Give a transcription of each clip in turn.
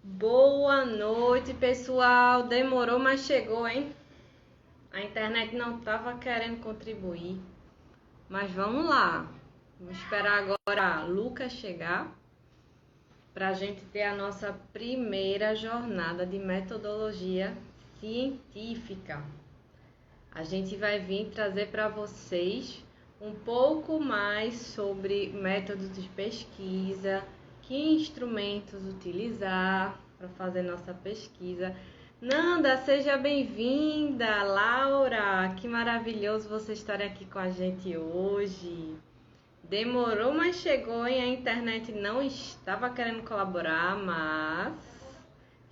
Boa noite, pessoal. Demorou, mas chegou, hein? A internet não estava querendo contribuir, mas vamos lá. Vamos esperar agora a Lucas chegar para a gente ter a nossa primeira jornada de metodologia científica. A gente vai vir trazer para vocês um pouco mais sobre métodos de pesquisa, que instrumentos utilizar para fazer nossa pesquisa. Nanda, seja bem-vinda. Laura, que maravilhoso você estar aqui com a gente hoje. Demorou, mas chegou, hein? A internet não estava querendo colaborar, mas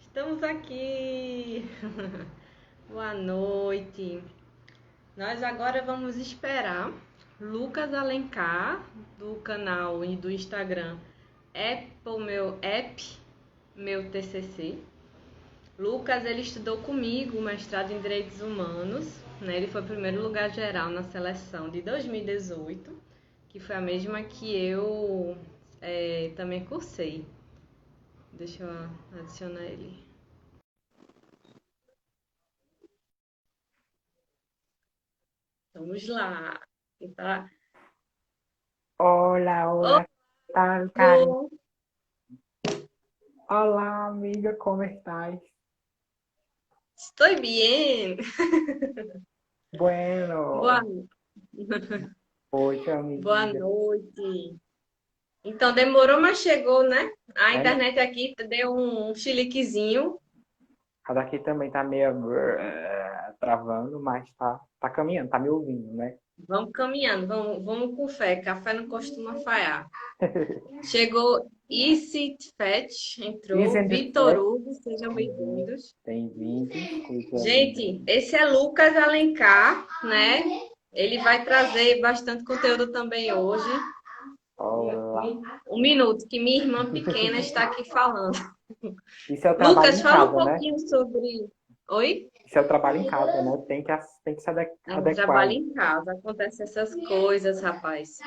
estamos aqui. Boa noite. Nós agora vamos esperar Lucas Alencar, do canal e do Instagram Meu TCC. Lucas, ele estudou comigo o mestrado em Direitos Humanos, né? Ele foi primeiro lugar geral na seleção de 2018, que foi a mesma que eu também cursei. Deixa eu adicionar ele. Vamos lá. Tá? Hola, hola, ¿qué tal, Karen? Oi, Olá, amiga, como estás? estou bem. Boa, Bueno, poxa, boa amiga, noite. Então, demorou, mas chegou, né? A é, internet aqui deu um chiliquezinho. a daqui também tá meio travando, mas tá caminhando, tá me ouvindo, né? Vamos caminhando, vamos com fé. Café não costuma falhar. Chegou Isit Fetch, entrou. Isn't it Vitor fair? Hugo, sejam bem-vindos. Bem-vindos, seja Gente, bem-vindo. esse é Lucas Alencar, né? Ele vai trazer bastante conteúdo também hoje. Olá. Um minuto, que minha irmã pequena está aqui falando. Isso é o trabalho Lucas, em fala um casa, né? pouquinho sobre. Oi? Isso é o trabalho em casa, né? Tem que se É um adequar. trabalho em casa, acontecem essas coisas, rapaz.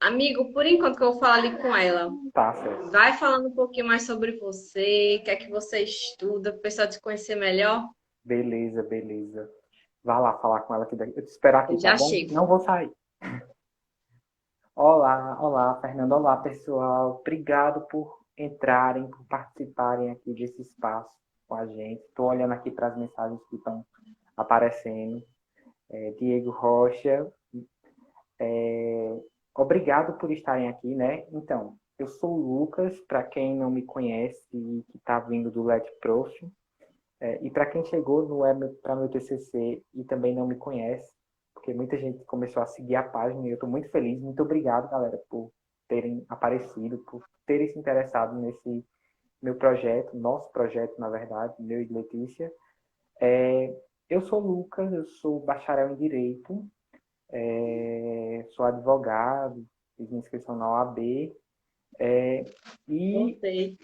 Amigo, por enquanto que eu vou falar ali com ela, Tá, certo. vai falando um pouquinho mais sobre você, o que é que você estuda, para o pessoal te conhecer melhor. Beleza, beleza. Vá lá falar com ela aqui. Eu te espero aqui, Eu tá já bom? chego. Não vou sair. Olá, olá, Fernando. Olá, pessoal. Obrigado por entrarem, por participarem aqui desse espaço com a gente. Estou olhando aqui para as mensagens que estão aparecendo. Diego Rocha, obrigado por estarem aqui, né? Então, eu sou o Lucas, para quem não me conhece e que está vindo do Let Prof. E para quem chegou no para meu TCC e também não me conhece, porque muita gente começou a seguir a página e eu estou muito feliz. Muito obrigado, galera, por terem aparecido, por terem se interessado nesse meu projeto, nosso projeto, na verdade, meu e de Letícia. Eu sou o Lucas, eu sou bacharel em Direito, sou advogado, fiz minha inscrição na OAB, e Voltei.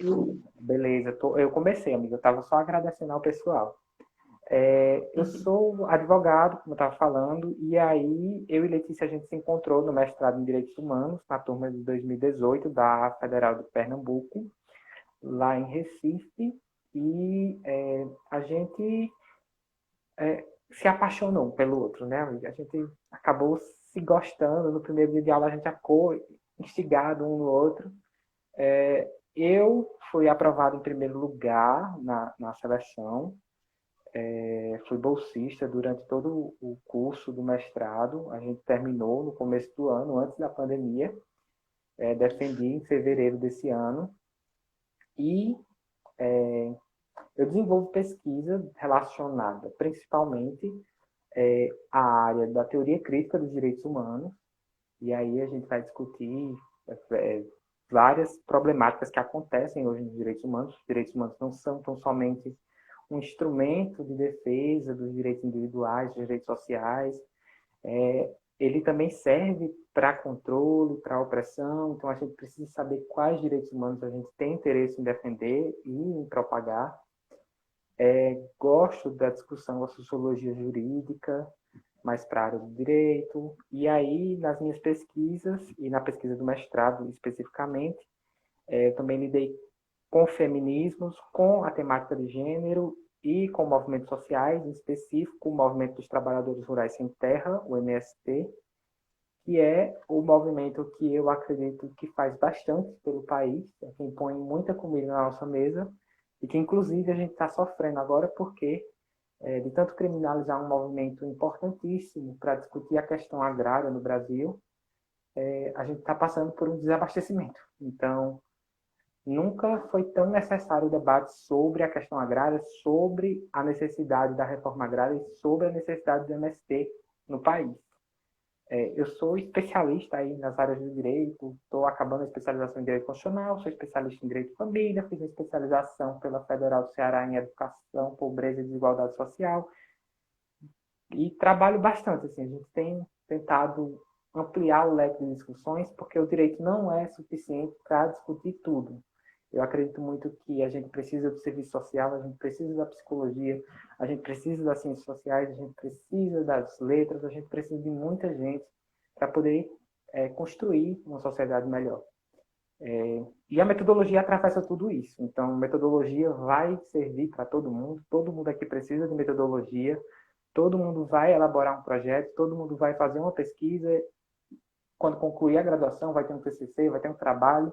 beleza, eu comecei, amiga, eu estava só agradecendo ao pessoal. Eu sou advogado, como eu estava falando, e aí eu e Letícia a gente se encontrou no mestrado em Direitos Humanos, na turma de 2018 da Federal de Pernambuco, lá em Recife, e a gente se apaixonou um pelo outro, né, amiga? A gente acabou se gostando, no primeiro dia de aula a gente ficou instigado um no outro. Eu fui aprovado em primeiro lugar na seleção, fui bolsista durante todo o curso do mestrado. A gente terminou no começo do ano, antes da pandemia. Defendi em fevereiro desse ano. E eu desenvolvo pesquisa relacionada principalmente à área da teoria crítica dos direitos humanos. E aí a gente vai discutir é, várias problemáticas que acontecem hoje nos direitos humanos. Os direitos humanos não são tão somente um instrumento de defesa dos direitos individuais, dos direitos sociais. Ele também serve para controle, para opressão. Então a gente precisa saber quais direitos humanos a gente tem interesse em defender e em propagar. Gosto da discussão da sociologia jurídica, mais para a área do direito. E aí, nas minhas pesquisas, e na pesquisa do mestrado especificamente, eu também lidei com feminismos, com a temática de gênero e com movimentos sociais, em específico o Movimento dos Trabalhadores Rurais Sem Terra, o MST, que é o movimento que eu acredito que faz bastante pelo país, que impõe muita comida na nossa mesa, e que inclusive a gente está sofrendo agora porque de tanto criminalizar um movimento importantíssimo para discutir a questão agrária no Brasil, a gente está passando por um desabastecimento. Então, nunca foi tão necessário o debate sobre a questão agrária, sobre a necessidade da reforma agrária e sobre a necessidade do MST no país. Eu sou especialista aí nas áreas do direito, estou acabando a especialização em direito constitucional, sou especialista em direito de família, fiz uma especialização pela Federal do Ceará em educação, pobreza e desigualdade social e trabalho bastante. Assim, a gente tem tentado ampliar o leque de discussões porque o direito não é suficiente para discutir tudo. Eu acredito muito que a gente precisa do serviço social, a gente precisa da psicologia, a gente precisa das ciências sociais, a gente precisa das letras, a gente precisa de muita gente para poder construir uma sociedade melhor. E a metodologia atravessa tudo isso. Então, metodologia vai servir para todo mundo aqui precisa de metodologia, todo mundo vai elaborar um projeto, todo mundo vai fazer uma pesquisa, quando concluir a graduação vai ter um TCC, vai ter um trabalho,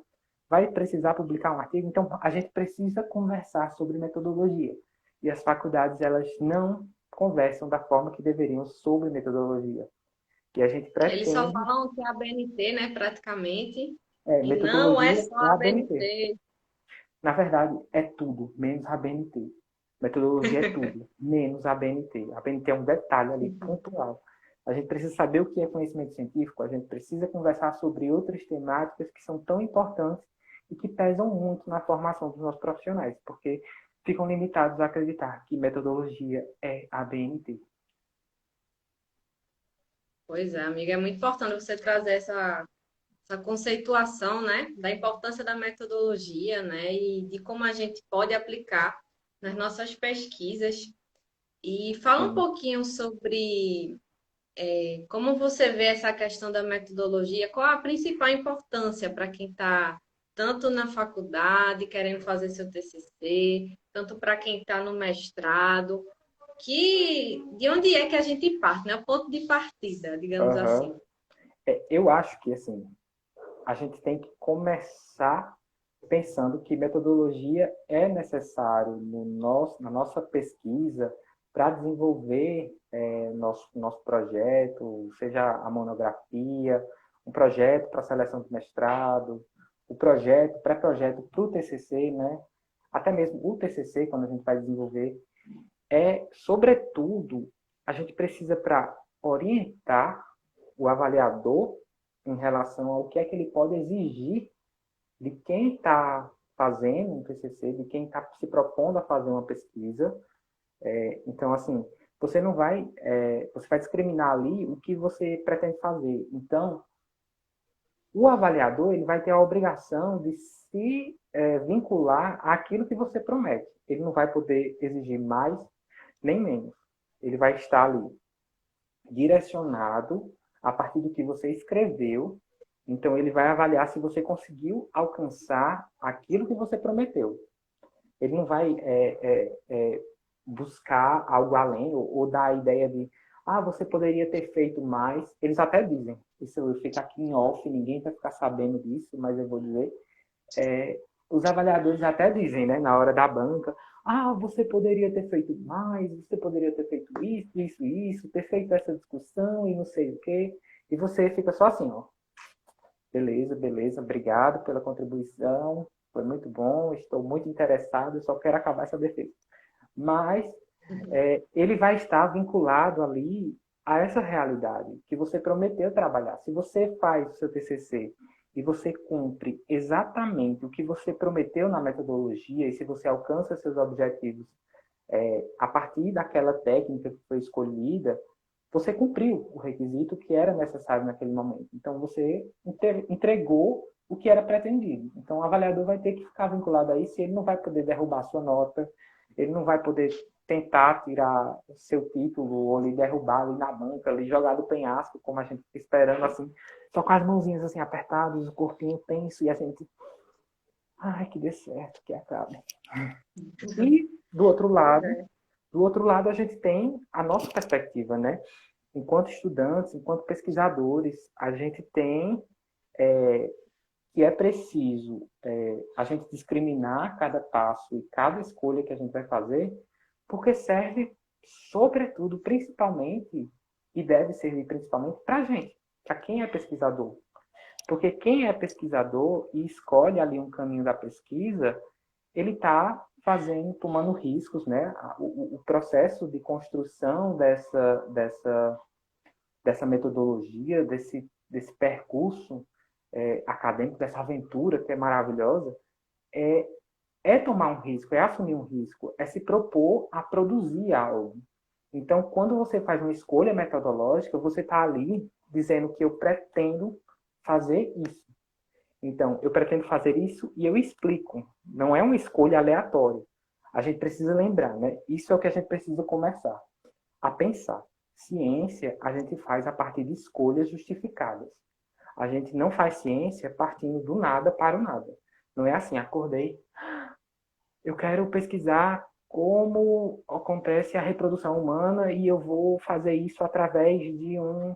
vai precisar publicar um artigo, então a gente precisa conversar sobre metodologia. E as faculdades, elas não conversam da forma que deveriam sobre metodologia. E a gente Eles só pretende... falam que é a BNT, né, praticamente, e não é metodologia só é a a BNT. BNT. Na verdade, é tudo, menos a BNT. Metodologia é tudo, menos a BNT. A BNT é um detalhe ali, pontual. A gente precisa saber o que é conhecimento científico, a gente precisa conversar sobre outras temáticas que são tão importantes e que pesam muito na formação dos nossos profissionais, porque ficam limitados a acreditar que metodologia é a BNT. Pois é, amiga, é muito importante você trazer essa conceituação, né, da importância da metodologia, né, e de como a gente pode aplicar nas nossas pesquisas. E fala um Sim. pouquinho sobre como você vê essa questão da metodologia, qual a principal importância para quem está tanto na faculdade, querendo fazer seu TCC, tanto para quem está no mestrado, de onde é que a gente parte, né? O ponto de partida, digamos assim. Uhum. Eu acho que, assim, a gente tem que começar pensando que metodologia é necessário na nossa pesquisa para desenvolver nosso projeto, seja a monografia, um projeto para a seleção do mestrado, o projeto, pré-projeto para o TCC, né? Até mesmo o TCC, quando a gente vai desenvolver, sobretudo, a gente precisa para orientar o avaliador em relação ao que é que ele pode exigir de quem está fazendo um TCC, de quem está se propondo a fazer uma pesquisa. Então, assim, você não vai, você vai discriminar ali o que você pretende fazer. Então, o avaliador ele vai ter a obrigação de se vincular àquilo que você promete. Ele não vai poder exigir mais nem menos. Ele vai estar ali direcionado a partir do que você escreveu. Então, ele vai avaliar se você conseguiu alcançar aquilo que você prometeu. Ele não vai buscar algo além ou dar a ideia de você poderia ter feito mais. Eles até dizem, isso fica aqui em off, ninguém vai ficar sabendo disso, mas eu vou dizer. Os avaliadores até dizem, né, na hora da banca, você poderia ter feito mais, você poderia ter feito isso, ter feito essa discussão e não sei o quê. E você fica só assim, ó. Beleza, obrigado pela contribuição, foi muito bom, estou muito interessado, só quero acabar essa defesa. Mas ele vai estar vinculado ali a essa realidade que você prometeu trabalhar. Se você faz o seu TCC e você cumpre exatamente o que você prometeu na metodologia, e se você alcança seus objetivos a partir daquela técnica que foi escolhida, você cumpriu o requisito que era necessário naquele momento. Então, você entregou o que era pretendido. Então, o avaliador vai ter que ficar vinculado a isso, e ele não vai poder derrubar a sua nota, ele não vai poder tentar tirar seu título ou lhe derrubar ali na banca, lhe jogar do penhasco, como a gente fica esperando, assim, só com as mãozinhas assim apertadas, o corpinho tenso, e a gente Ai, que dê certo, que acabe. E Pois é. do outro lado a gente tem a nossa perspectiva, né? Enquanto estudantes, enquanto pesquisadores, a gente tem que é preciso a gente discriminar cada passo e cada escolha que a gente vai fazer, porque serve, sobretudo, principalmente, e deve servir principalmente para a gente, para quem é pesquisador. Porque quem é pesquisador e escolhe ali um caminho da pesquisa, ele está fazendo, tomando riscos, né? O processo de construção dessa metodologia, desse percurso acadêmico, dessa aventura que é maravilhosa, é, é tomar um risco, é assumir um risco, é se propor a produzir algo. Então, quando você faz uma escolha metodológica, você está ali dizendo que eu pretendo fazer isso. Então, eu pretendo fazer isso e eu explico. Não é uma escolha aleatória. A gente precisa lembrar, né? Isso é o que a gente precisa começar a pensar. Ciência a gente faz a partir de escolhas justificadas. A gente não faz ciência partindo do nada para o nada. Não é assim, acordei, eu quero pesquisar como acontece a reprodução humana e eu vou fazer isso através de um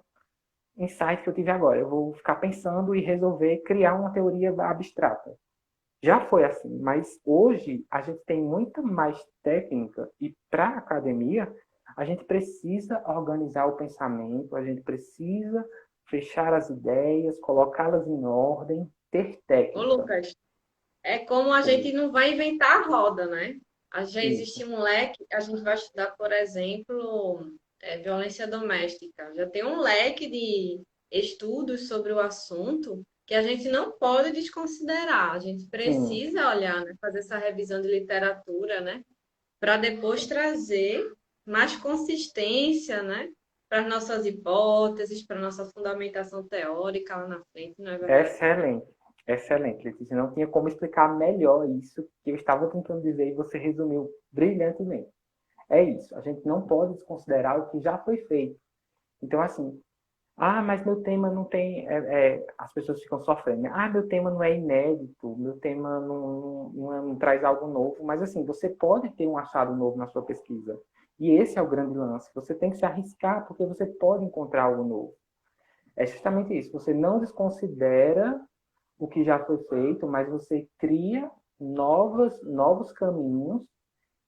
insight que eu tive agora. Eu vou ficar pensando e resolver criar uma teoria abstrata. Já foi assim, mas hoje a gente tem muita mais técnica e para a academia a gente precisa organizar o pensamento, a gente precisa fechar as ideias, colocá-las em ordem, ter Ô, técnica. Lucas, é como a gente não vai inventar a roda, né? Já existe Isso. um leque, a gente vai estudar, por exemplo, violência doméstica. Já tem um leque de estudos sobre o assunto que a gente não pode desconsiderar. A gente Sim, precisa olhar, né? Fazer essa revisão de literatura, né? Para depois trazer mais consistência, né? Para as nossas hipóteses, para a nossa fundamentação teórica lá na frente, não é verdade? excelente. Excelente, Letícia. Não tinha como explicar melhor isso que eu estava tentando dizer e você resumiu brilhantemente. É isso. A gente não pode desconsiderar o que já foi feito. Então, assim, mas meu tema não tem. As pessoas ficam sofrendo, né? Meu tema não é inédito, meu tema não traz algo novo. Mas, assim, você pode ter um achado novo na sua pesquisa. E esse é o grande lance. Você tem que se arriscar, porque você pode encontrar algo novo. É justamente isso. Você não desconsidera o que já foi feito, mas você cria novos caminhos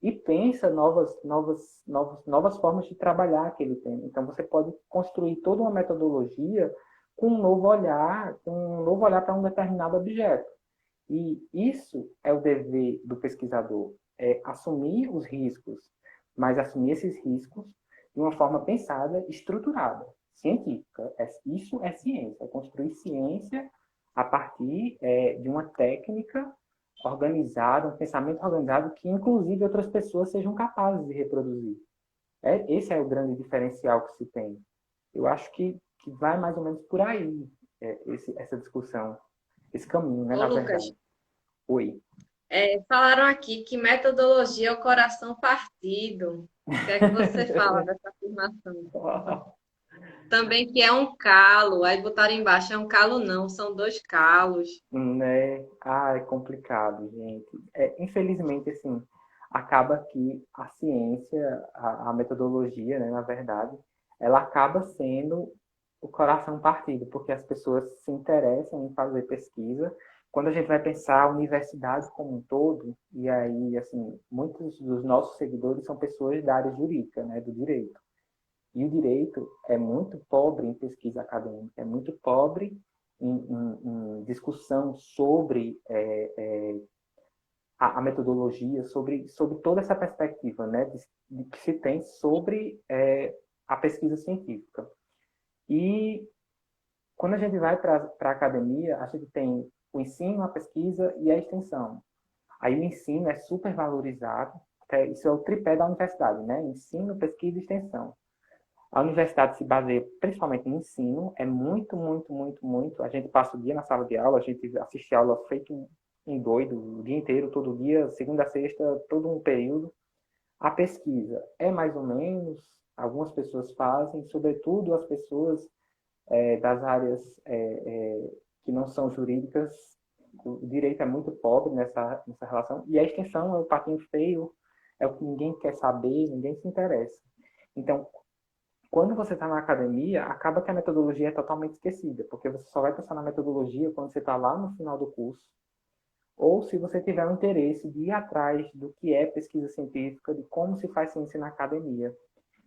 e pensa novas formas de trabalhar aquele tema. Então, você pode construir toda uma metodologia com um novo olhar para um determinado objeto. E isso é o dever do pesquisador, é assumir os riscos, mas assumir esses riscos de uma forma pensada, estruturada, científica. Isso é ciência, é construir ciência a partir de uma técnica organizada, um pensamento organizado que, inclusive, outras pessoas sejam capazes de reproduzir. Esse é o grande diferencial que se tem. Eu acho que vai mais ou menos por aí essa discussão, esse caminho, né, Ô, na Lucas, verdade. Oi. falaram aqui que metodologia é o coração partido. O que é que você fala dessa afirmação? Também que é um calo, aí botaram embaixo, é um calo não, são dois calos. Né? É complicado, gente. Infelizmente, assim, acaba que a ciência, a metodologia, né, na verdade, ela acaba sendo o coração partido, porque as pessoas se interessam em fazer pesquisa. Quando a gente vai pensar a universidade como um todo, e aí, assim, muitos dos nossos seguidores são pessoas da área jurídica, né, do direito. E o direito é muito pobre em pesquisa acadêmica, é muito pobre em discussão sobre a metodologia, sobre toda essa perspectiva, né, de que se tem sobre a pesquisa científica. E quando a gente vai para a academia, a gente tem o ensino, a pesquisa e a extensão. Aí o ensino é super valorizado, isso é o tripé da universidade, né? Ensino, pesquisa e extensão. A universidade se baseia principalmente no ensino, é muito, muito, muito, muito. A gente passa o dia na sala de aula, a gente assiste aula feito um doido, o dia inteiro, todo dia, segunda a sexta, todo um período. A pesquisa é mais ou menos, algumas pessoas fazem, sobretudo as pessoas das áreas que não são jurídicas, o direito é muito pobre nessa relação, e a extensão é o patinho feio, é o que ninguém quer saber, ninguém se interessa. Então, quando você está na academia, acaba que a metodologia é totalmente esquecida, porque você só vai pensar na metodologia quando você está lá no final do curso, ou se você tiver o interesse de ir atrás do que é pesquisa científica, de como se faz ciência na academia.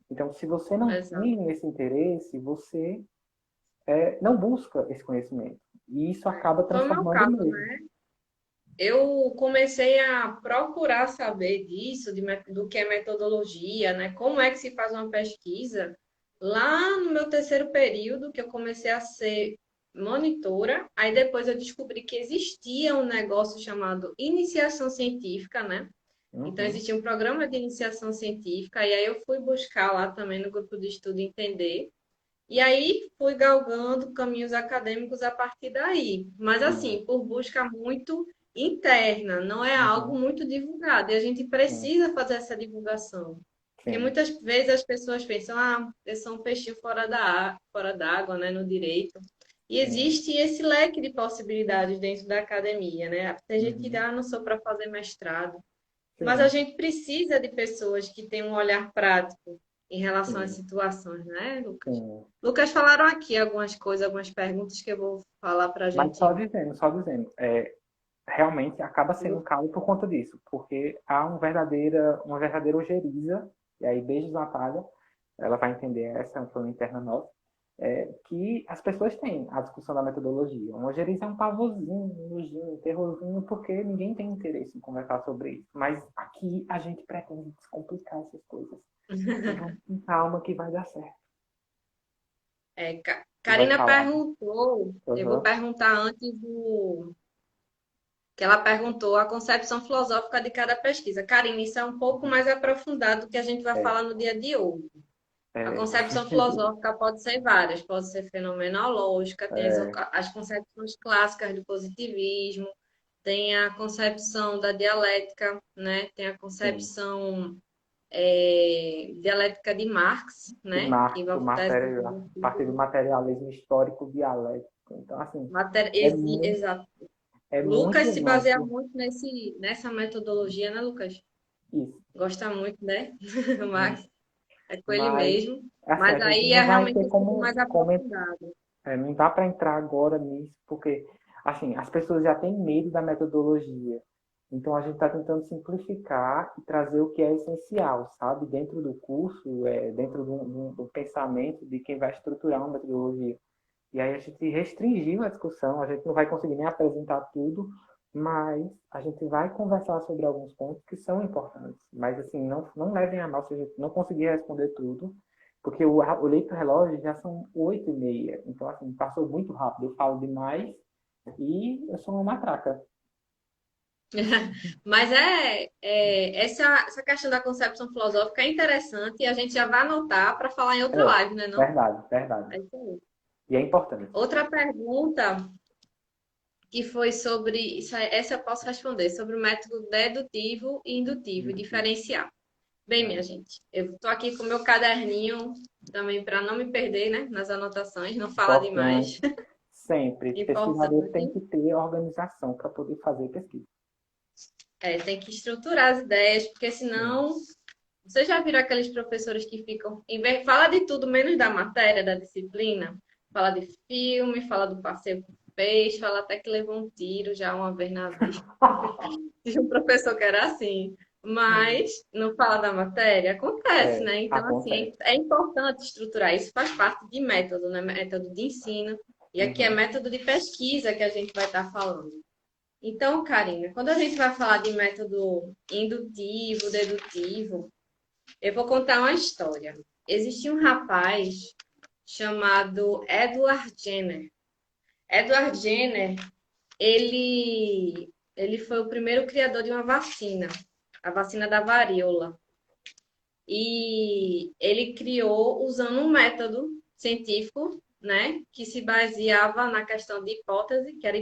Então, se você não Exato. tem esse interesse, você não busca esse conhecimento. E isso acaba Foi o meu transformando caso, mesmo. né? Eu comecei a procurar saber disso, do que é metodologia, né? Como é que se faz uma pesquisa. Lá no meu terceiro período, que eu comecei a ser monitora, aí depois eu descobri que existia um negócio chamado iniciação científica, né? Então, Uhum, existia um programa de iniciação científica, e aí eu fui buscar lá também no grupo de estudo entender. E aí fui galgando caminhos acadêmicos a partir daí. Mas sim, assim, por busca muito interna, não é algo uhum, muito divulgado. E a gente sim, precisa fazer essa divulgação. Porque sim, muitas vezes as pessoas pensam, eu sou um peixinho fora d'água, né, no direito. E sim, existe esse leque de possibilidades dentro da academia, né? Tem gente que diz, uhum, não sou para fazer mestrado. Mas a sim, gente precisa de pessoas que tenham um olhar prático em relação às sim, situações, né, Lucas? sim. Lucas falaram aqui algumas coisas, algumas perguntas que eu vou falar para a Mas gente. só dizendo, realmente acaba sendo um caos por conta disso, porque há uma verdadeira ojeriza, e aí beijos Natália, ela vai entender essa, é um plano interno nosso, que as pessoas têm a discussão da metodologia. Uma ojeriza é um pavorzinho, um nojinho, um terrorzinho, porque ninguém tem interesse em conversar sobre isso. Mas aqui a gente pretende descomplicar essas coisas. E vamos com calma que vai dar certo. Tu vai Karina falar. perguntou, eu vou Uhum. perguntar antes do que ela perguntou a concepção filosófica de cada pesquisa. Karina, isso é um pouco mais aprofundado do que a gente vai É, falar no dia de hoje. A é, concepção filosófica pode ser várias, pode ser fenomenológica, tem é, as concepções clássicas do positivismo, tem a concepção da dialética, né? Tem a sim. concepção dialética de Marx, De né? Que Marx, vai tese a partir do materialismo histórico dialético. Então, assim, é, mu Exato. é Lucas muito se baseia amplo muito nessa metodologia, né, Lucas? isso. Gosta muito, né? Max, é com ele Mas, mesmo. assim, Mas a gente aí é não vai realmente um ter estudo mais aprofundado. não dá para entrar agora nisso, porque, assim, as pessoas já têm medo da metodologia. Então, a gente está tentando simplificar e trazer o que é essencial, sabe? Dentro do curso, dentro do pensamento de quem vai estruturar uma metodologia. E aí a gente restringiu a discussão, a gente não vai conseguir nem apresentar tudo, mas a gente vai conversar sobre alguns pontos que são importantes. Mas, assim, não levem a mal se a gente não conseguir responder tudo, porque o leito relógio já são 8h30. Então, assim, passou muito rápido. Eu falo demais e eu sou uma matraca. Mas essa questão da concepção filosófica é interessante e a gente já vai anotar para falar em outra É, live, né, não? verdade, verdade. É isso aí. E é importante. Outra pergunta que foi sobre, essa eu posso responder, sobre o método dedutivo e indutivo, diferenciar. Bem, minha gente, eu estou aqui com o meu caderninho também para não me perder, né, nas anotações, não falar demais. Importante. Sempre. Pesquisador tem Importante. que ter organização para poder fazer pesquisa. Tem que estruturar as ideias, porque Sim. senão você já viram aqueles professores que ficam, fala de tudo menos da matéria, da disciplina? Fala de filme, fala do passeio que fez, fala até que levou um tiro já uma vez na vida. Tinha um professor que era assim, mas não fala da matéria, acontece, né? Então, assim, Acontece. é importante estruturar. Isso faz parte de método, né? Método de ensino. E aqui é Uhum. método de pesquisa que a gente vai estar falando. Então, Karina, quando a gente vai falar de método indutivo, dedutivo, eu vou contar uma história. Existia um rapaz chamado Edward Jenner. Edward Jenner, ele foi o primeiro criador de uma vacina, a vacina da varíola. E ele criou usando um método científico, né, que se baseava na questão de hipótese, que era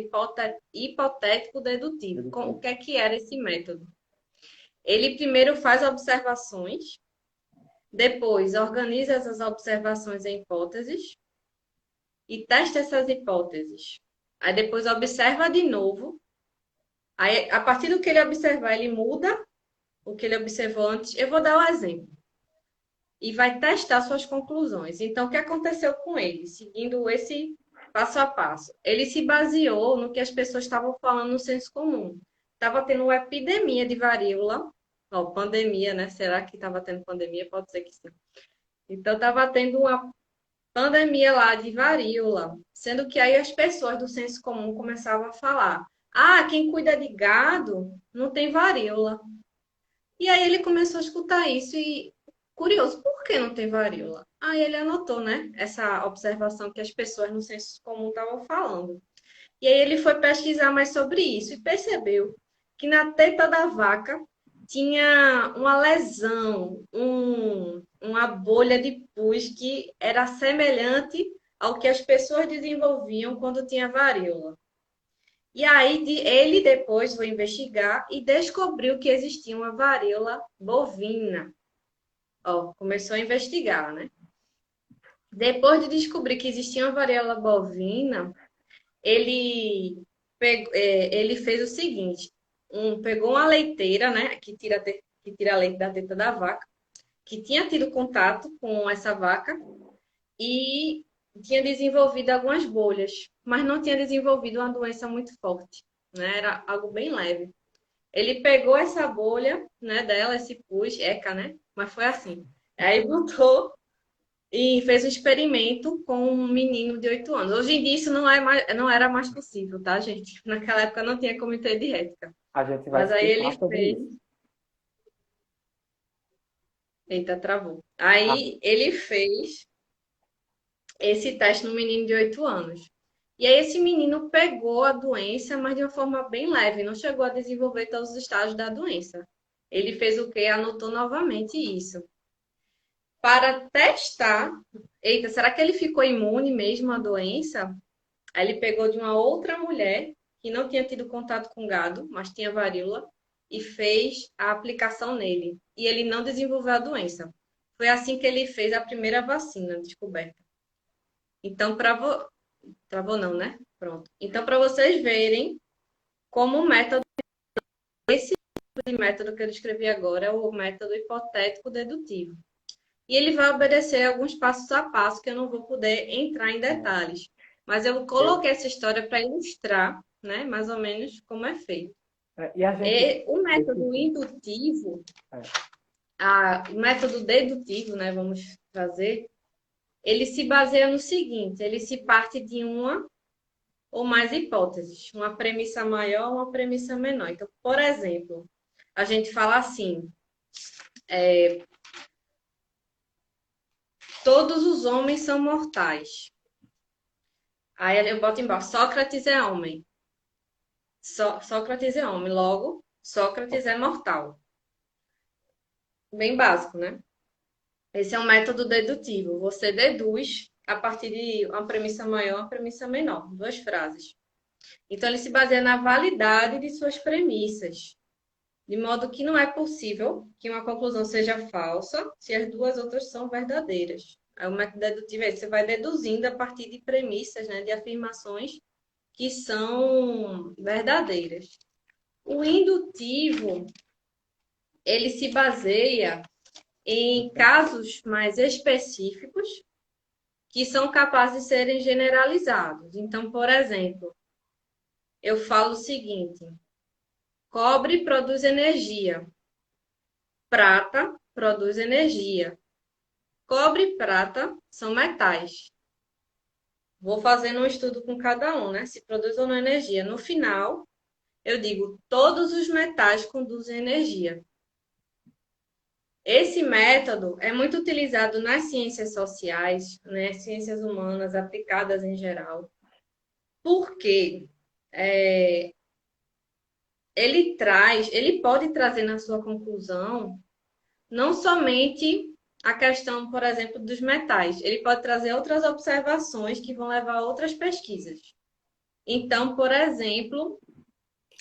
hipotético dedutivo. O Dedutivo. que era esse método? Ele primeiro faz observações, depois organiza essas observações em hipóteses e testa essas hipóteses. Aí depois observa de novo Aí, a partir do que ele observar, ele muda o que ele observou antes. Eu vou dar um exemplo. E vai testar suas conclusões. Então, o que aconteceu com ele? Seguindo esse passo a passo. Ele se baseou no que as pessoas estavam falando no senso comum. Estava tendo uma epidemia de varíola. Ó, pandemia, né? Será que estava tendo pandemia? Pode ser que sim. Então, estava tendo uma pandemia lá de varíola, sendo que aí as pessoas do senso comum começavam a falar: ah, quem cuida de gado não tem varíola. E aí ele começou a escutar isso e, curioso, por que não tem varíola? Aí ele anotou, né, essa observação que as pessoas no senso comum estavam falando. E aí ele foi pesquisar mais sobre isso e percebeu que na teta da vaca tinha uma lesão, uma bolha de pus que era semelhante ao que as pessoas desenvolviam quando tinha varíola. E aí ele depois foi investigar e descobriu que existia uma varíola bovina. Ó, começou a investigar, né? Depois de descobrir que existia uma varíola bovina, ele fez o seguinte: pegou uma leiteira, né, que tira leite da teta da vaca, que tinha tido contato com essa vaca e tinha desenvolvido algumas bolhas, mas não tinha desenvolvido uma doença muito forte, né? Era algo bem leve. Ele pegou essa bolha, né, dela, esse pus, ECA, né? Mas foi assim. Aí botou e fez um experimento com um menino de 8 anos. Hoje em dia isso não era mais possível, tá, gente? Naquela época não tinha comitê de ética. A gente vai Mas aí ele explicar sobre fez. isso. Eita, travou. Ah, Aí ele fez esse teste no menino de 8 anos. E aí esse menino pegou a doença, mas de uma forma bem leve, não chegou a desenvolver todos os estágios da doença. Ele fez o quê? Anotou novamente isso. Para testar, eita, será que ele ficou imune mesmo à doença? Aí ele pegou de uma outra mulher que não tinha tido contato com gado, mas tinha varíola, e fez a aplicação nele. E ele não desenvolveu a doença. Foi assim que ele fez a primeira vacina descoberta. Então, travou não, né? Pronto. Então, para vocês verem como o método, esse tipo de método que eu descrevi agora é o método hipotético dedutivo. E ele vai obedecer alguns passos a passo que eu não vou poder entrar em é. detalhes. Mas eu Eu, coloquei essa história para ilustrar, né, mais ou menos como é feito. e a gente E o método decidiu. indutivo, É, o método dedutivo, né, vamos fazer, ele se baseia no seguinte: ele se parte de uma ou mais hipóteses, uma premissa maior, uma premissa menor. Então, por exemplo, a gente fala assim: todos os homens são mortais. Aí eu boto embaixo: Sócrates é homem. Sócrates é homem, logo, Sócrates é mortal. Bem básico, né? Esse é um método dedutivo. Você deduz a partir de uma premissa maior, uma premissa menor, duas frases. Então, ele se baseia na validade de suas premissas, de modo que não é possível que uma conclusão seja falsa se as duas outras são verdadeiras. Aí, o método dedutivo é você vai deduzindo a partir de premissas, né, de afirmações que são verdadeiras. O indutivo, ele se baseia em casos mais específicos que são capazes de serem generalizados. Então, por exemplo, eu falo o seguinte: cobre produz energia, prata produz energia. Cobre e prata são metais. Vou fazendo um estudo com cada um, né? Se produz ou não energia. No final, eu digo: todos os metais conduzem energia. Esse método é muito utilizado nas ciências sociais, né, ciências humanas aplicadas em geral, porque é, ele pode trazer na sua conclusão não somente a questão, por exemplo, dos metais, ele pode trazer outras observações que vão levar a outras pesquisas. Então, por exemplo,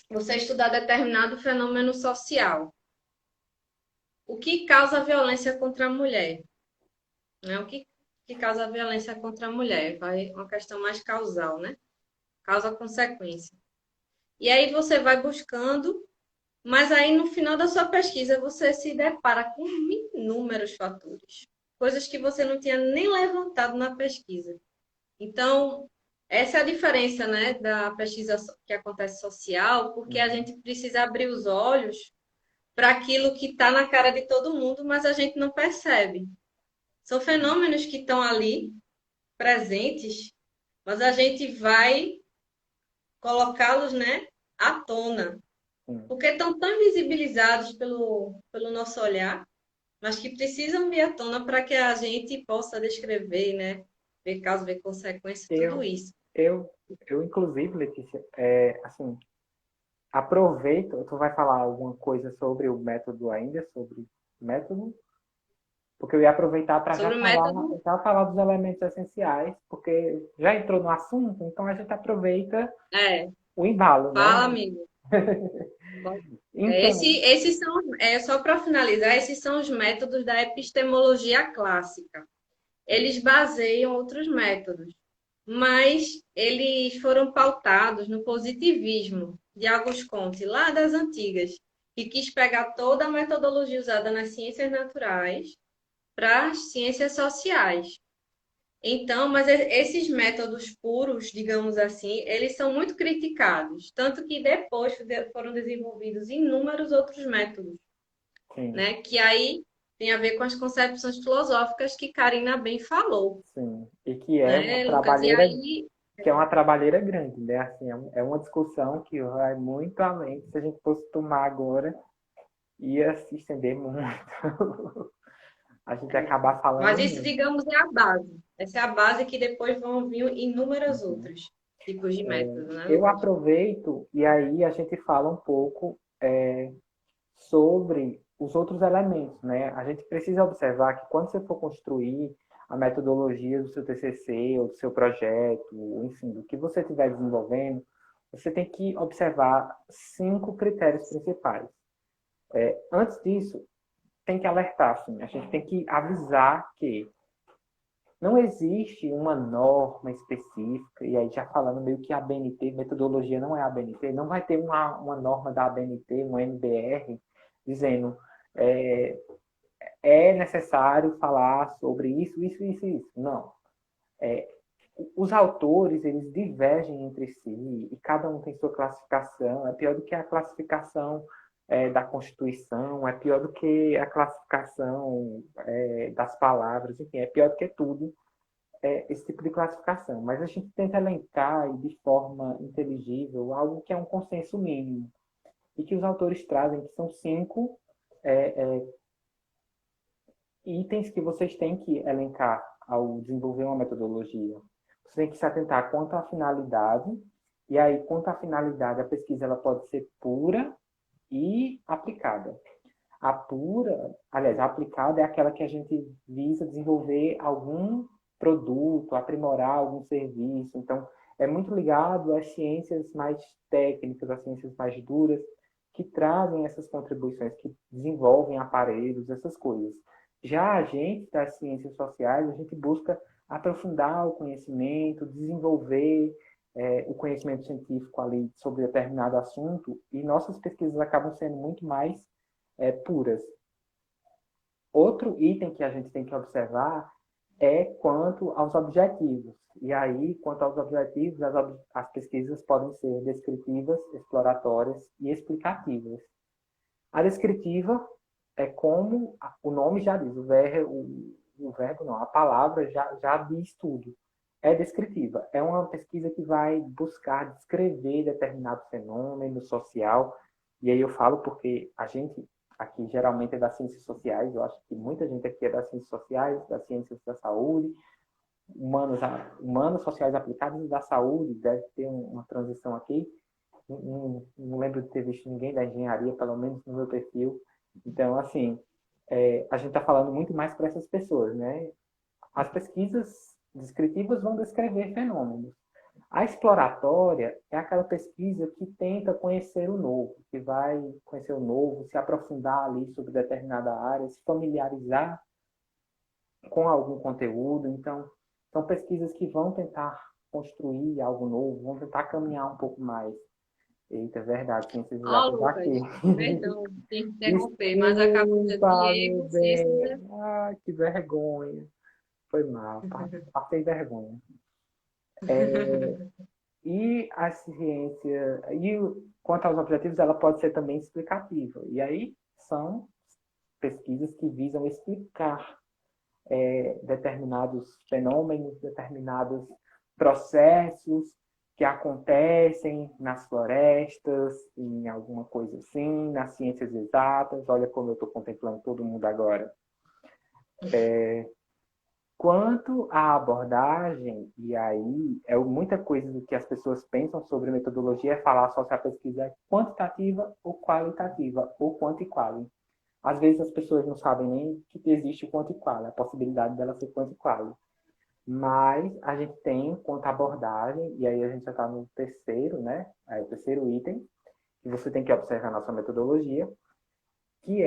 você estudar determinado fenômeno social. O que causa violência contra a mulher? Né? O que causa violência contra a mulher? Vai uma questão mais causal, né? Causa-consequência. E aí você vai buscando, mas aí no final da sua pesquisa você se depara com inúmeros fatores, coisas que você não tinha nem levantado na pesquisa. Então, essa é a diferença, né, da pesquisa que acontece social, porque a Uhum. gente precisa abrir os olhos para aquilo que está na cara de todo mundo, mas a gente não percebe. São fenômenos que estão ali, presentes, mas a gente vai colocá-los, né, à tona, Sim. porque estão tão invisibilizados pelo nosso olhar, mas que precisam vir à tona para que a gente possa descrever, né, ver causa, ver consequência, tudo Eu, isso. eu, eu inclusive, Letícia, assim, aproveito, tu vai falar alguma coisa sobre o método ainda, sobre o método? Porque eu ia aproveitar para Sobre o método, já falar dos elementos essenciais, porque já entrou no assunto, então a gente aproveita é, o embalo, fala, né? amigo. Então, Esses são, só para finalizar, esses são os métodos da epistemologia clássica. Eles baseiam outros métodos, mas eles foram pautados no positivismo de Auguste Comte, lá das antigas, que quis pegar toda a metodologia usada nas ciências naturais para as ciências sociais. Então, mas esses métodos puros, digamos assim, eles são muito criticados, tanto que depois foram desenvolvidos inúmeros outros métodos, sim, né? Que aí tem a ver com as concepções filosóficas que Karina bem falou, sim. E que é uma né, Lucas? E trabalheira, aí, que é uma trabalheira grande, né? Assim, é uma discussão que vai muito além. Se a gente fosse tomar agora, ia se estender muito. A gente ia acabar mas falando isso, muito. digamos, é a base. Essa é a base que depois vão vir inúmeros Uhum. outros tipos de métodos, né, Eu Lucas? aproveito e aí a gente fala um pouco sobre os outros elementos, né? A gente precisa observar que quando você for construir a metodologia do seu TCC ou do seu projeto, enfim, do que você estiver desenvolvendo, você tem que observar 5 critérios principais. Antes disso, tem que alertar, assim, a gente tem que avisar que não existe uma norma específica, e aí já falando meio que a ABNT, metodologia não é a ABNT, não vai ter uma norma da ABNT, um MBR, dizendo é, é necessário falar sobre isso, isso, isso, isso. Não. Os autores, eles divergem entre si, e cada um tem sua classificação. É pior do que a classificação da Constituição, é pior do que a classificação das palavras, enfim, é pior do que tudo esse tipo de classificação, mas a gente tenta elencar e de forma inteligível algo que é um consenso mínimo e que os autores trazem, que são 5 itens que vocês têm que elencar ao desenvolver uma metodologia. Você tem que se atentar quanto à finalidade, e aí, quanto à finalidade, a pesquisa ela pode ser pura e aplicada. A pura, aliás, a aplicada é aquela que a gente visa desenvolver algum produto, aprimorar algum serviço. Então, é muito ligado às ciências mais técnicas, às ciências mais duras, que trazem essas contribuições, que desenvolvem aparelhos, essas coisas. Já a gente, das ciências sociais, a gente busca aprofundar o conhecimento, desenvolver o conhecimento científico ali sobre determinado assunto, e nossas pesquisas acabam sendo muito mais puras. Outro item que a gente tem que observar é quanto aos objetivos. E aí, quanto aos objetivos, as pesquisas podem ser descritivas, exploratórias e explicativas. A descritiva é como o nome já diz, o verbo não, a palavra já diz tudo. É descritiva. É uma pesquisa que vai buscar descrever determinado fenômeno social. E aí eu falo porque a gente aqui geralmente é das ciências sociais, eu acho que muita gente aqui é das ciências sociais, das ciências da saúde, humanos sociais aplicados e da saúde, deve ter uma transição aqui. Não lembro de ter visto ninguém da engenharia, pelo menos no meu perfil. Então, assim, a gente está falando muito mais para essas pessoas, né? As pesquisas descritivas vão descrever fenômenos. A exploratória é aquela pesquisa que tenta conhecer o novo, que vai conhecer o novo, se aprofundar ali sobre determinada área, se familiarizar com algum conteúdo. Então, são pesquisas que vão tentar construir algo novo, vão tentar caminhar um pouco mais. Eita, é verdade, ciências Ó, exatas aqui. Lucas, perdão, tem que interromper, mas acabou de Desculpa, meu Diego, ciências. bem. Ai, que vergonha. Foi mal, passei vergonha. E a ciência, quanto aos objetivos, ela pode ser também explicativa. E aí são pesquisas que visam explicar determinados fenômenos, determinados processos que acontecem nas florestas, em alguma coisa assim, nas ciências exatas. Olha como eu estou contemplando todo mundo agora. Quanto à abordagem, e aí é muita coisa do que as pessoas pensam sobre metodologia é falar só se a pesquisa é quantitativa ou qualitativa, ou quanti-quali. Às vezes as pessoas não sabem nem que existe o quanti-quali, a possibilidade dela ser quanti-quali. Mas a gente tem quanto à abordagem, e aí a gente já está no terceiro, né? Aí, o terceiro item, que você tem que observar na sua metodologia, que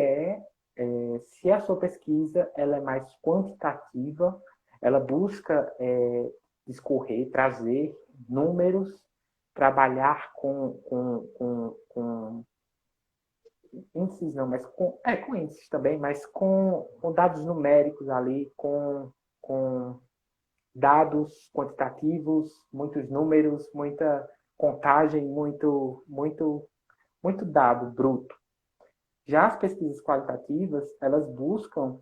se a sua pesquisa ela é mais quantitativa, ela busca discorrer, trazer números, trabalhar com índices não, mas com índices também, mas com dados numéricos ali, com dados quantitativos, muitos números, muita contagem, muito dado bruto. Já as pesquisas qualitativas, elas buscam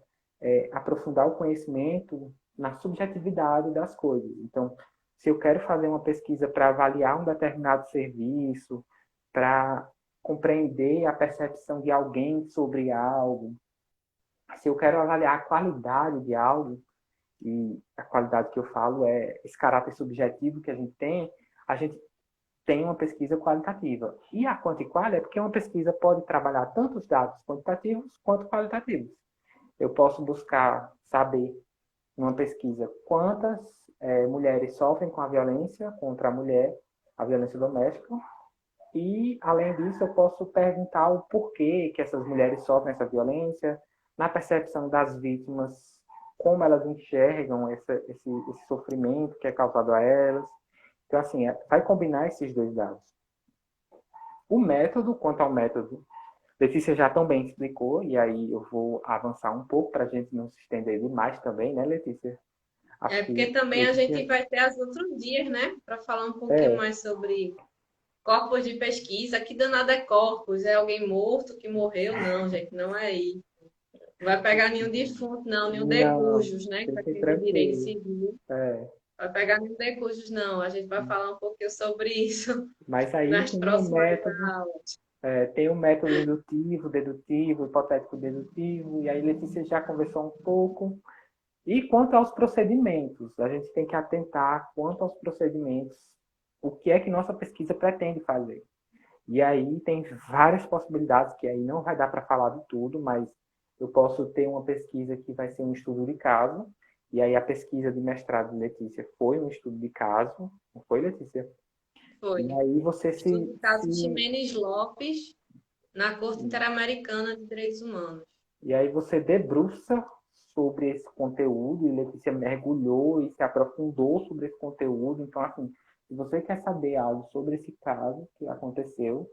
aprofundar o conhecimento na subjetividade das coisas. Então, se eu quero fazer uma pesquisa para avaliar um determinado serviço, para compreender a percepção de alguém sobre algo, se eu quero avaliar a qualidade de algo, e a qualidade que eu falo é esse caráter subjetivo que a gente tem uma pesquisa qualitativa. E a quanti-quali é porque uma pesquisa pode trabalhar tanto os dados quantitativos quanto qualitativos. Eu posso buscar saber, numa pesquisa, quantas mulheres sofrem com a violência contra a mulher, a violência doméstica, e, além disso, eu posso perguntar o porquê que essas mulheres sofrem essa violência, na percepção das vítimas, como elas enxergam esse sofrimento que é causado a elas. Então, assim, vai combinar esses dois dados. O método, quanto ao método, Letícia já também explicou, e aí eu vou avançar um pouco para a gente não se estender demais também, né, Letícia? É Acho porque que também a gente Letícia vai ter as outros dias, né? Para falar um pouquinho é, mais sobre corpos de pesquisa. Que danado é corpos? É alguém morto que morreu? Não, gente, não é aí. Não vai pegar nenhum defunto, não, nenhum não, decujus, né? Para fique quem tem direito tranquilo. civil. É. Vai pegar nenhum decujus, não. A gente vai falar um pouquinho sobre isso Mas aí nas próximas aulas. tem o método indutivo, dedutivo, hipotético dedutivo, e aí Letícia já conversou um pouco. E quanto aos procedimentos, a gente tem que atentar quanto aos procedimentos, o que é que nossa pesquisa pretende fazer. E aí tem várias possibilidades, que aí não vai dar para falar de tudo, mas eu posso ter uma pesquisa que vai ser um estudo de caso, e aí a pesquisa de mestrado de Letícia foi um estudo de caso, não foi, Letícia? E Foi. aí você Estudo do caso se Ximenes Lopes na Corte Interamericana de Direitos Humanos. e aí você debruça sobre esse conteúdo, e Letícia mergulhou e se aprofundou sobre esse conteúdo. Então, assim, se você quer saber algo sobre esse caso que aconteceu,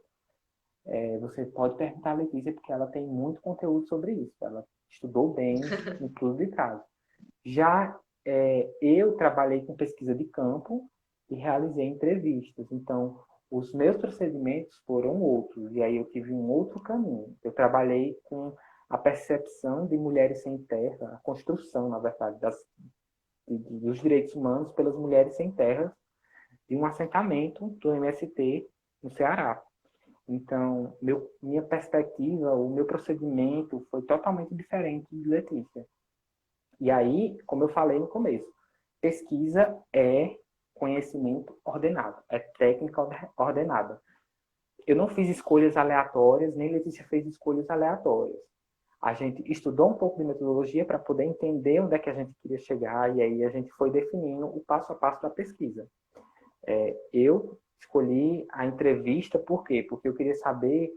você pode perguntar a Letícia, porque ela tem muito conteúdo sobre isso. Ela estudou bem no clube de caso. Já eu trabalhei com pesquisa de campo e realizei entrevistas. Então, os meus procedimentos foram outros. E aí eu tive um outro caminho. Eu trabalhei com a percepção de mulheres sem terra, a construção, na verdade, dos direitos humanos pelas mulheres sem terra de um assentamento do MST no Ceará. Então, minha perspectiva, o meu procedimento foi totalmente diferente de Letícia. E aí, como eu falei no começo, pesquisa é conhecimento ordenado, é técnica ordenada. Eu não fiz escolhas aleatórias, nem Letícia fez escolhas aleatórias. A gente estudou um pouco de metodologia para poder entender onde é que a gente queria chegar, e aí a gente foi definindo o passo a passo da pesquisa. Eu escolhi a entrevista por quê? Porque eu queria saber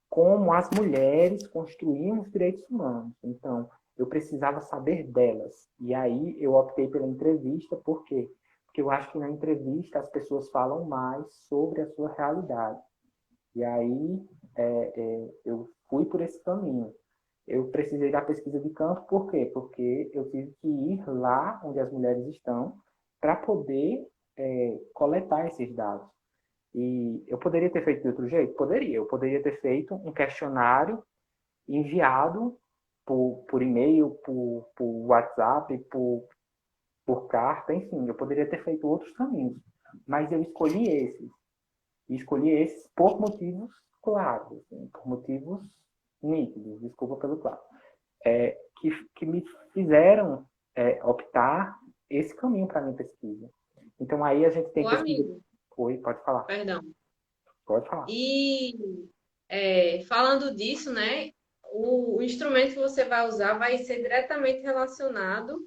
como as mulheres construíam os direitos humanos. Então, eu precisava saber delas. E aí eu optei pela entrevista, por quê? Porque eu acho que na entrevista as pessoas falam mais sobre a sua realidade. E aí eu fui por esse caminho. Eu precisei da pesquisa de campo, por quê? Porque eu tive que ir lá onde as mulheres estão para poder coletar esses dados. E eu poderia ter feito de outro jeito? Poderia. Eu poderia ter feito um questionário enviado por e-mail, por WhatsApp, por carta, enfim. Eu poderia ter feito outros caminhos. Mas eu escolhi esses. E escolhi esses por motivos claros, assim, por motivos nítidos, desculpa pelo claro, que me fizeram optar esse caminho para a minha pesquisa. Então aí a gente tem O pesquisa. amigo, Oi, pode falar. perdão. Pode falar. E falando disso, né? O instrumento que você vai usar vai ser diretamente relacionado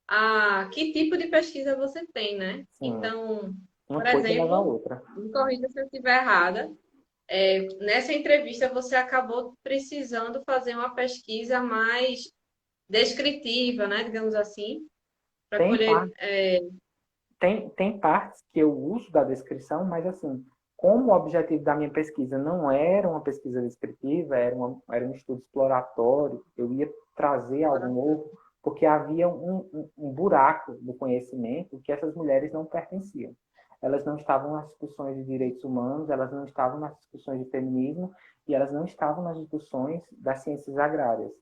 a que tipo de pesquisa você tem, né? Sim, Então, uma por coisa leva a exemplo, outra. me corrija se eu estiver errada. Nessa entrevista você acabou precisando fazer uma pesquisa mais descritiva, né? Digamos assim, para Tem, colher. tem partes que eu uso da descrição, mas assim, como o objetivo da minha pesquisa não era uma pesquisa descritiva, era um estudo exploratório, eu ia trazer algo novo, porque havia um buraco do conhecimento que essas mulheres não pertenciam. Elas não estavam nas discussões de direitos humanos, elas não estavam nas discussões de feminismo e elas não estavam nas discussões das ciências agrárias.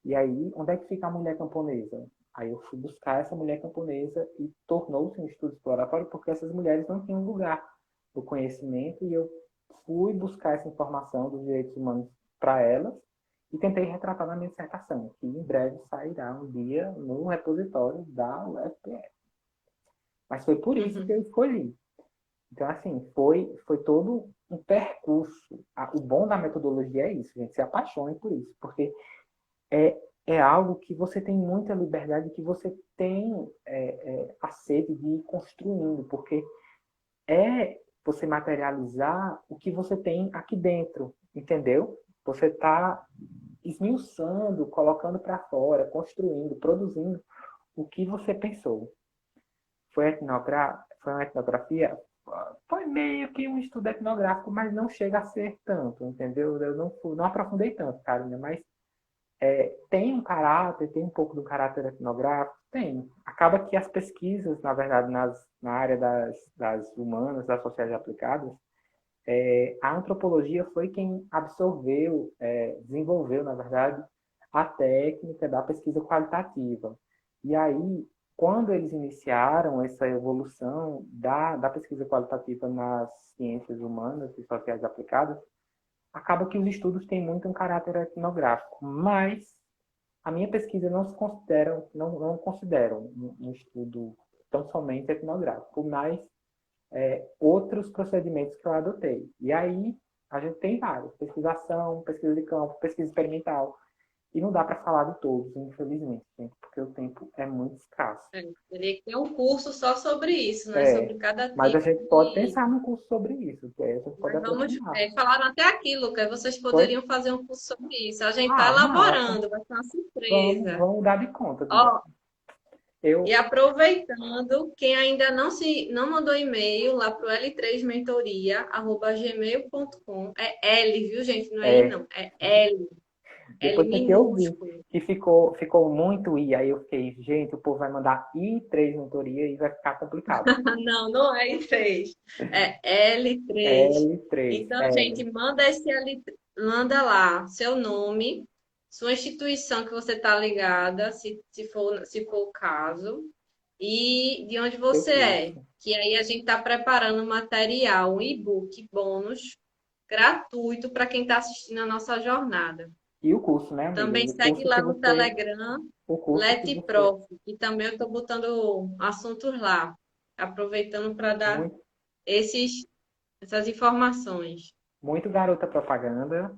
E aí, onde é que fica a mulher camponesa? Aí eu fui buscar essa mulher camponesa e tornou-se um estudo exploratório porque essas mulheres não tinham lugar do conhecimento e eu fui buscar essa informação dos direitos humanos para elas e tentei retratar na minha dissertação, que em breve sairá um dia no repositório da UFPE. Mas foi por isso que eu escolhi. Então, assim, foi todo um percurso. O bom da metodologia é isso, gente, se apaixone por isso, porque é algo que você tem muita liberdade, que você tem a sede de ir construindo, porque você materializar o que você tem aqui dentro, entendeu? Você está esmiuçando, colocando para fora, construindo, produzindo o que você pensou. Foi uma etnografia? Foi meio que um estudo etnográfico, mas não chega a ser tanto, entendeu? Eu não aprofundei tanto, Carolina, mas tem um caráter, tem um pouco do caráter etnográfico? Tem. Acaba que as pesquisas, na verdade, na área das humanas, das sociais aplicadas, a antropologia foi quem absorveu, desenvolveu, na verdade, a técnica da pesquisa qualitativa. E aí, quando eles iniciaram essa evolução da pesquisa qualitativa nas ciências humanas e sociais aplicadas, acaba que os estudos têm muito um caráter etnográfico, mas a minha pesquisa não considera um estudo tão somente etnográfico, mas outros procedimentos que eu adotei. E aí a gente tem vários: pesquisação, pesquisa de campo, pesquisa experimental. E não dá para falar de todos, infelizmente, gente, porque o tempo é muito escasso. Teria que ter um curso só sobre isso, né? É, Sobre cada mas a tipo gente pode de. pensar num curso sobre isso, que aí a gente pode Mas vamos, aprofundar. falaram até aqui, Lucas, vocês Foi? poderiam fazer um curso sobre isso. A gente está Ah, massa. elaborando, vai ser uma Vamos, surpresa. vamos dar de conta disso. Ó, e Eu, aproveitando, quem ainda não mandou e-mail lá para o l3mentoria@gmail.com, é L, viu, gente? Não é I, é, não, é L, L Depois foi que eu vi minúsculo. que ficou muito I, aí eu fiquei, gente, o povo vai mandar I3 mentoria e vai ficar complicado. Não, não é I3, é L3. L3, Então, L. gente, manda esse L, manda lá seu nome, sua instituição que você está ligada, se for o caso, e de onde Seu você é. curso. Que aí a gente está preparando um material, um e-book bônus gratuito para quem está assistindo a nossa jornada. E o curso, né, amiga? Também E segue lá no Telegram, o curso que você, LetProf, e também eu estou botando assuntos lá, aproveitando para dar muito, esses, essas informações. muito garota propaganda.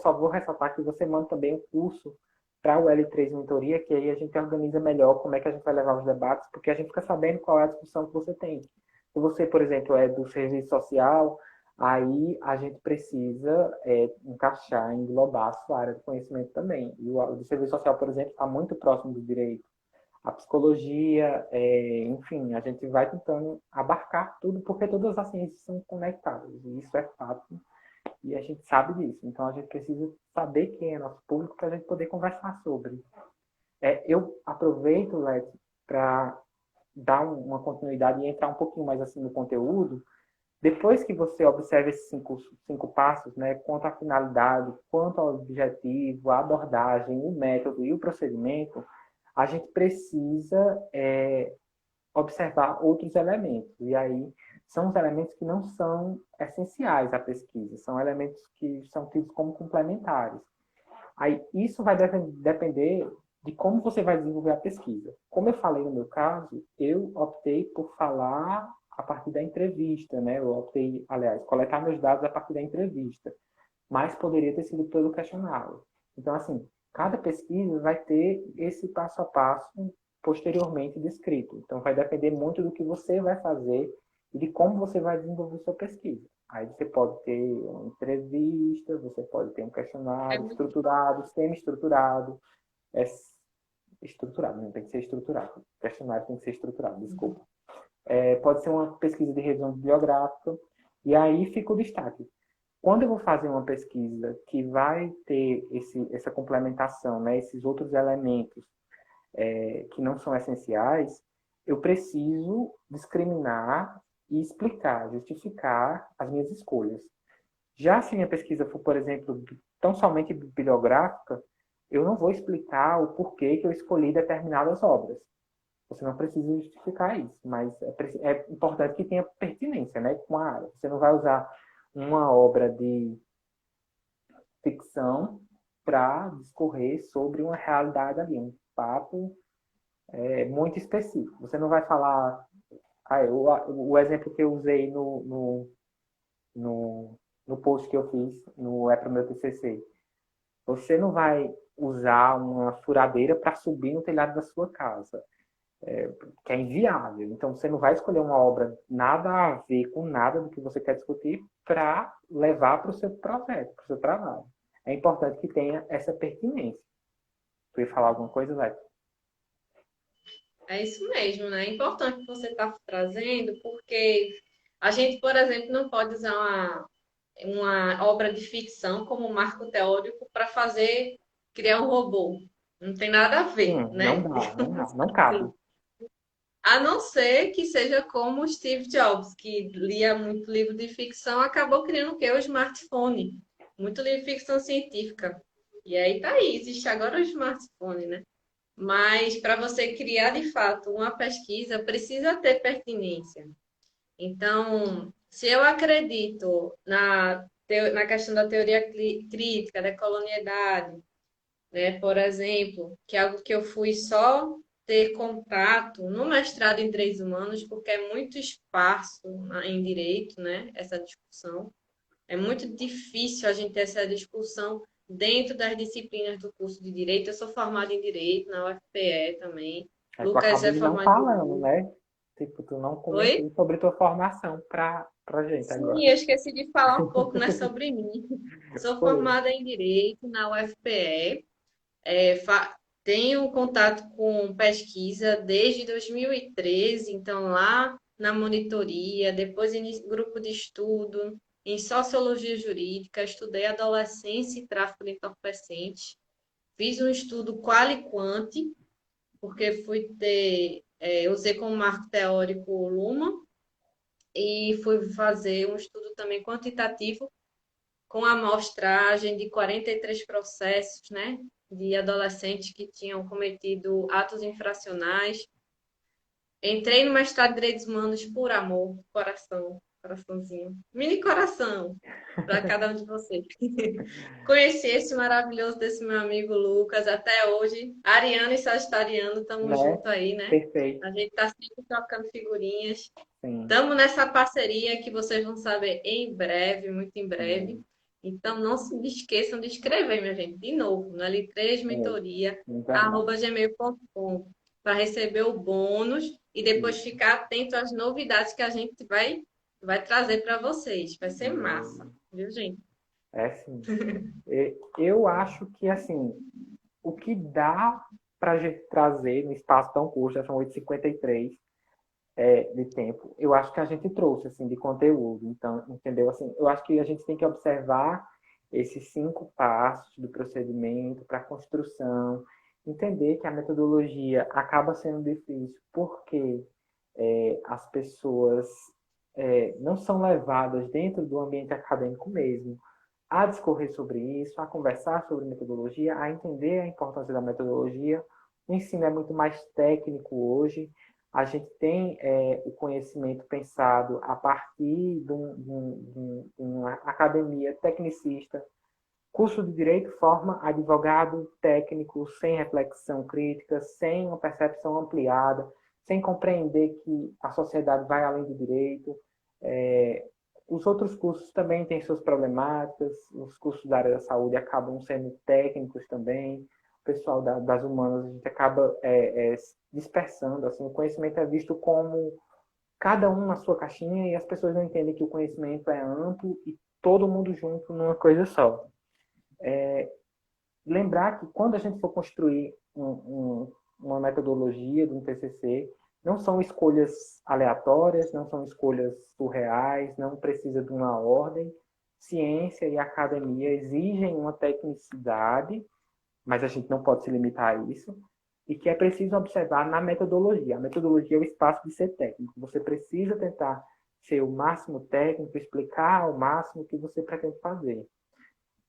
Só vou ressaltar que você manda também o curso para o L3 mentoria, que aí a gente organiza melhor como é que a gente vai levar os debates, porque a gente fica sabendo qual é a discussão que você tem. Se você, por exemplo, é do serviço social, aí a gente precisa encaixar, englobar a sua área de conhecimento também. E o do serviço social, por exemplo, está muito próximo do direito. a psicologia, enfim, a gente vai tentando abarcar tudo, porque todas as ciências são conectadas, e isso é fato, e a gente sabe disso. Então, a gente precisa saber quem é nosso público para a gente poder conversar sobre. Eu aproveito, Leti, para dar uma continuidade e entrar um pouquinho mais assim no conteúdo. Depois que você observa esses cinco passos, né, quanto à finalidade, quanto ao objetivo, a abordagem, o método e o procedimento, a gente precisa observar outros elementos. E aí são os elementos que não são essenciais à pesquisa, são elementos que são tidos como complementares. Aí isso vai depender de como você vai desenvolver a pesquisa. Como eu falei no meu caso, eu optei por falar a partir da entrevista, né? Eu optei, aliás, coletar meus dados a partir da entrevista, mas poderia ter sido pelo questionário. Então, assim, cada pesquisa vai ter esse passo a passo posteriormente descrito. Então, vai depender muito do que você vai fazer e de como você vai desenvolver sua pesquisa. Aí você pode ter uma entrevista, você pode ter um É questionário muito estruturado, semi-estruturado, é estruturado, não tem que ser estruturado. O questionário tem que ser estruturado, desculpa. Pode ser uma pesquisa de revisão bibliográfica, e aí fica o destaque. Quando eu vou fazer uma pesquisa que vai ter essa complementação, né, esses outros elementos que não são essenciais, eu preciso discriminar e explicar, justificar as minhas escolhas. Já se minha pesquisa for, por exemplo, tão somente bibliográfica, eu não vou explicar o porquê que eu escolhi determinadas obras. Você não precisa justificar isso, mas é importante que tenha pertinência, né, com a área. Você não vai usar uma obra de ficção para discorrer sobre uma realidade ali, um papo muito específico. Você não vai falar... o exemplo que eu usei no, no post que eu fiz no para o meu TCC. Você não vai usar uma furadeira para subir no telhado da sua casa, que é inviável. Então, você não vai escolher uma obra nada a ver com nada do que você quer discutir para levar para o seu projeto, para o seu trabalho. É importante que tenha essa pertinência. Tu ia falar alguma coisa, Zé? É isso mesmo, né? É importante que você está trazendo, porque a gente, por exemplo, não pode usar uma obra de ficção como marco teórico para criar um robô. Não tem nada a ver, Não né? dá, não dá, não cabe. A não ser que seja como o Steve Jobs, que lia muito livro de ficção, acabou criando o quê? O smartphone. Muito livro de ficção científica. E aí tá aí, existe agora o smartphone, né? Mas para você criar de fato uma pesquisa, precisa ter pertinência. Então, se eu acredito na questão da teoria crítica, da colonialidade, né, por exemplo, que é algo que eu fui só ter contato no mestrado em direitos humanos, porque é muito esparso em direito, né, essa discussão. É muito difícil a gente ter essa discussão dentro das disciplinas do curso de Direito. Eu sou formada em Direito na UFPE também. Tu Lucas é acabou de não formado em falando, Direito. né? Tipo, tu não Oi? comentou sobre tua formação pra gente Sim, agora. eu esqueci de falar um pouco, né, sobre mim. Sou Foi. formada em Direito na UFPE. Tenho contato com pesquisa desde 2013, então lá na monitoria, depois em grupo de estudo, em sociologia jurídica, estudei adolescência e tráfico de entorpecentes. Fiz um estudo qual e quant, porque usei como marco teórico o Luhmann, e fui fazer um estudo também quantitativo com amostragem de 43 processos, né, de adolescentes que tinham cometido atos infracionais. Entrei no mestrado de Direitos Humanos por amor, coração, coraçãozinho, mini coração para cada um de vocês. Conheci esse maravilhoso desse meu amigo Lucas até hoje. Ariano e Sagitariano, estamos Né? juntos aí, né? Perfeito. A gente está sempre trocando figurinhas. Sim. Estamos nessa parceria que vocês vão saber em breve, muito em breve. Sim. Então, não se esqueçam de escrever, minha gente, de novo, no É verdade. l3mentoria@gmail.com para receber o bônus e depois Isso. ficar atento às novidades que a gente vai trazer para vocês. Vai ser massa, viu, gente? Sim. Eu acho que, assim, o que dá para a gente trazer no espaço tão curto, já são 8h53 de tempo, eu acho que a gente trouxe, assim, de conteúdo. Então, entendeu? Assim, eu acho que a gente tem que observar esses 5 passos do procedimento para a construção, entender que a metodologia acaba sendo difícil porque as pessoas não são levadas dentro do ambiente acadêmico mesmo a discorrer sobre isso, a conversar sobre metodologia, a entender a importância da metodologia. O ensino é muito mais técnico hoje. A gente tem o conhecimento pensado a partir de uma academia tecnicista. Curso de Direito forma advogado técnico sem reflexão crítica, sem uma percepção ampliada, sem compreender que a sociedade vai além do direito. Os outros cursos também têm suas problemáticas, os cursos da área da saúde acabam sendo técnicos também, o pessoal das humanas, a gente acaba dispersando, assim, o conhecimento é visto como cada um na sua caixinha e as pessoas não entendem que o conhecimento é amplo e todo mundo junto numa coisa só. Lembrar que quando a gente for construir uma metodologia de um TCC, não são escolhas aleatórias, não são escolhas surreais, não precisa de uma ordem. Ciência e academia exigem uma tecnicidade, mas a gente não pode se limitar a isso, e que é preciso observar na metodologia. A metodologia é o espaço de ser técnico. Você precisa tentar ser o máximo técnico, explicar ao máximo o que você pretende fazer.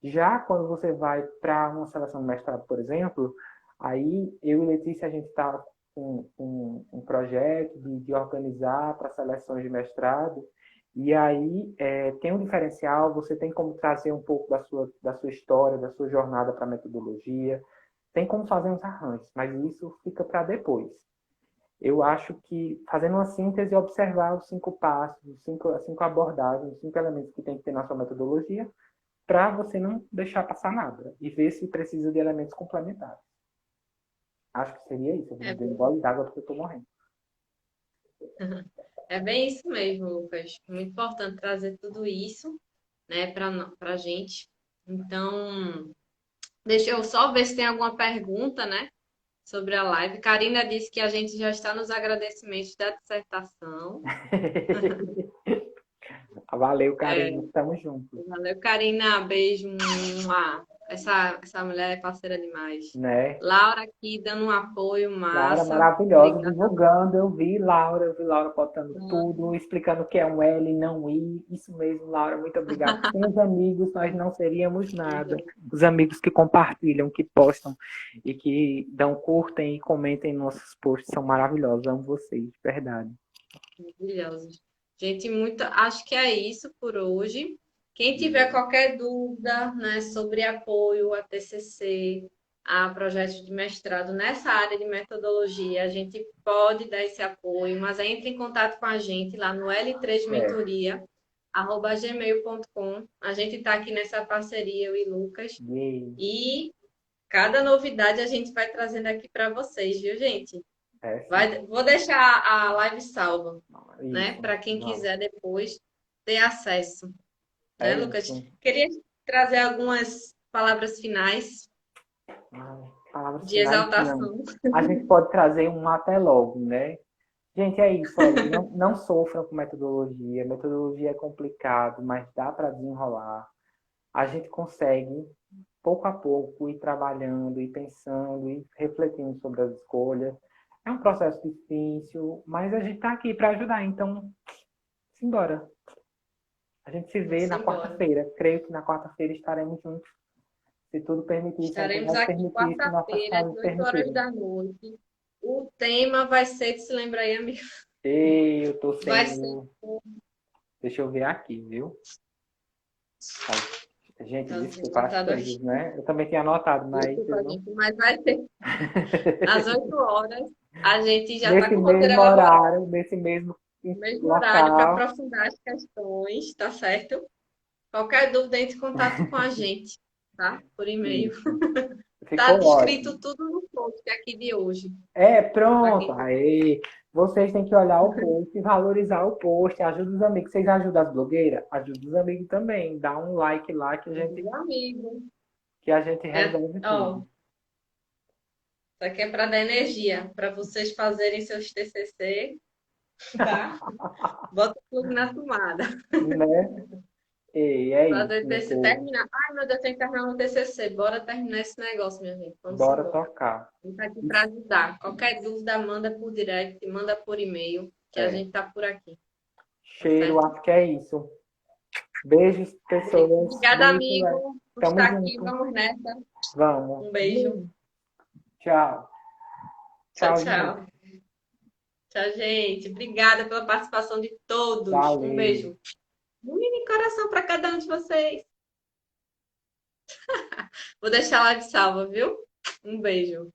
Já quando você vai para uma seleção de mestrado, por exemplo, aí eu e Letícia, a gente está com um projeto de organizar para seleções de mestrado, e aí tem um diferencial, você tem como trazer um pouco da sua história, da sua jornada para a metodologia, tem como fazer uns arranjos, mas isso fica para depois. Eu acho que, fazendo uma síntese, observar os 5 passos, as 5 abordagens, os 5 elementos que tem que ter na sua metodologia, para você não deixar passar nada e ver se precisa de elementos complementares. Acho que seria isso. Eu vou beber um gole d'água porque eu estou morrendo. É bem isso mesmo, Lucas. Muito importante trazer tudo isso, né, para a gente. Então, deixa eu só ver se tem alguma pergunta, né, sobre a live. Karina disse que a gente já está nos agradecimentos da dissertação. Valeu, Karina. Estamos juntos. Valeu, Karina. Beijo. Essa mulher é parceira demais. Né? Laura aqui dando um apoio Laura, massa. maravilhosa, Obrigada. divulgando. Eu vi Laura botando tudo, explicando o que é um L e não I. Isso mesmo, Laura, muito obrigada. Sem os amigos, nós não seríamos nada. Os amigos que compartilham, que postam e que dão curtem e comentem nossos posts são maravilhosos. Amo vocês, de verdade. Maravilhosos. Gente, acho que é isso por hoje. Quem tiver qualquer dúvida, né, sobre apoio a TCC, a projetos de mestrado nessa área de metodologia, a gente pode dar esse apoio, mas entre em contato com a gente lá no l3mentoria@gmail.com. A gente está aqui nessa parceria, eu e Lucas. E cada novidade a gente vai trazendo aqui para vocês, viu, gente? Vou deixar a live salva, né? Para quem quiser depois ter acesso. Né, Lucas? Queria trazer algumas palavras finais palavras de finais, exaltação. não. A gente pode trazer um até logo, né? Gente, é isso. Não sofram com metodologia. Metodologia é complicado, mas dá para desenrolar. A gente consegue, pouco a pouco, ir trabalhando, ir pensando, ir refletindo sobre as escolhas. É um processo difícil, mas a gente está aqui para ajudar. Então, simbora. A gente se vê na quarta-feira. Creio que na quarta-feira estaremos juntos. Se tudo permitir, estaremos aqui quarta-feira, às 8 horas da noite. O tema vai ser, se lembra aí, amigo? Eu tô sem... Deixa eu ver aqui, viu? Gente, desculpa as coisas, né? Eu também tinha anotado, mas... Desculpa, gente, mas vai ser às 8 horas. A gente já está com o roteiro elaborado. Nesse mesmo horário para aprofundar as questões, tá certo? Qualquer dúvida, entre em contato com a gente, tá? Por e-mail. Tá descrito tudo no post aqui de hoje. Pronto. Aí, vocês têm que olhar o post e valorizar o post. Ajuda os amigos. Vocês ajudam as blogueiras? Ajuda os amigos também. Dá um like lá que a gente... amigo. Que a gente resolve tudo. Isso aqui é para dar energia, para vocês fazerem seus TCC, tá? Bota o plug na tomada. Né? E é isso, Fazer meu TCC, povo. terminar. Ai, meu Deus, tem que terminar o TCC. Bora terminar esse negócio, minha gente. Vamos Bora embora. tocar. A gente tá aqui para ajudar. Qualquer dúvida, manda por direct, manda por e-mail, que a É. gente tá por aqui. Tá Cheiro, certo? acho que é isso. Beijos, pessoas. Obrigada, Beijo, velho. amigo, por Tamo estar aqui. junto. Vamos nessa. Vamos. Um beijo. Tchau. Tchau, Tchau, gente. tchau. Tchau, gente. Obrigada pela participação de todos. Um Valeu. beijo. Um mini coração para cada um de vocês. Vou deixar lá de salva, viu? Um beijo.